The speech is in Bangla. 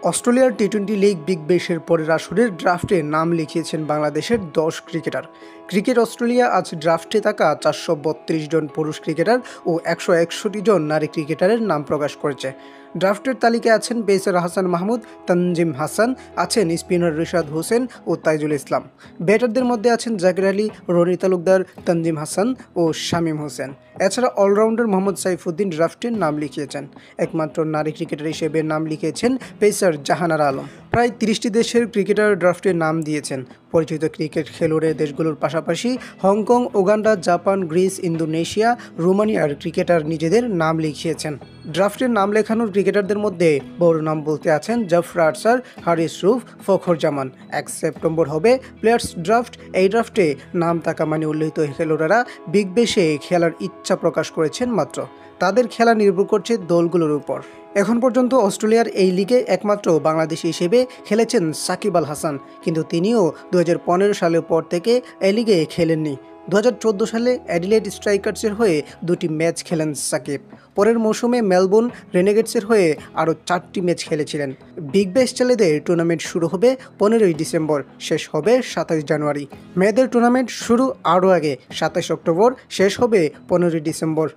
অস্ট্রেলিয়ার টি-20 লিগ বিগ ব্যাশের পরের আসরের ড্রাফটে নাম লিখিয়েছেন বাংলাদেশের 10 ক্রিকেটার। ক্রিকেট অস্ট্রেলিয়া আজ ড্রাফটে থাকা 432 জন পুরুষ ক্রিকেটার ও 161 জন নারী ক্রিকেটারের নাম প্রকাশ করেছে। ড্রাফটের তালিকায় আছেন পেসার হাসান মাহমুদ, তানজিম হাসান, আছেন স্পিনার রিশাদ হোসেন ও তাইজুল ইসলাম। ব্যাটারদের মধ্যে আছেন জাকির আলী, রনি তালুকদার, তানজিম হাসান ও শামীম হোসেন। এছাড়া অলরাউন্ডার মোহাম্মদ সাইফুদ্দিন ড্রাফটে নাম লিখিয়েছেন। একমাত্র নারী ক্রিকেটার হিসেবে নাম লিখিয়েছেন পেসার জাহানারা আলম। প্রায় 30টি দেশের ক্রিকেটার ড্রাফটে নাম দিয়েছেন। পরিচিত ক্রিকেট খেলুড়ে দেশগুলোর পাশাপাশি Hong Kong, Uganda, Japan, Greece, Indonesia, রোমানিয়ার ক্রিকেটার নিজেদের নাম লিখিয়েছেন। ড্রাফটের নাম লেখানোর ক্রিকেটারদের মধ্যে বড় নাম বলতে আছেন জাফর আরসার, হারিস রুফ, ফখর জামান। 1 সেপ্টেম্বর হবে প্লেয়ার্স ড্রাফট। এই ড্রাফটে নাম থাকা মানে উল্লেখিত খেলোয়াড়েরা বিগ ব্যাশে খেলার ইচ্ছা প্রকাশ করেছেন মাত্র। তাদের খেলা নির্ভর করছে দলগুলোর উপর। এখন পর্যন্ত অস্ট্রেলিয়ার এই লিগে একমাত্র বাংলাদেশি হিসেবে খেলেছেন সাকিব আল হাসান, কিন্তু তিনিও 2015 সালের পর থেকে এই লিগে খেলেননি। 2014 সালে অ্যাডিলেড স্ট্রাইকার্সের হয়ে 2টি ম্যাচ খেলেন সাকিব। পরের মৌসুমে মেলবোর্ন রেনেগেডসের হয়ে আরও 4টি ম্যাচ খেলেছিলেন। বিগ ব্যাশ ছেলেদের টুর্নামেন্ট শুরু হবে 15ই ডিসেম্বর, শেষ হবে 27 জানুয়ারি। মেয়েদের টুর্নামেন্ট শুরু আরও আগে, 27 অক্টোবর, শেষ হবে 15ই ডিসেম্বর।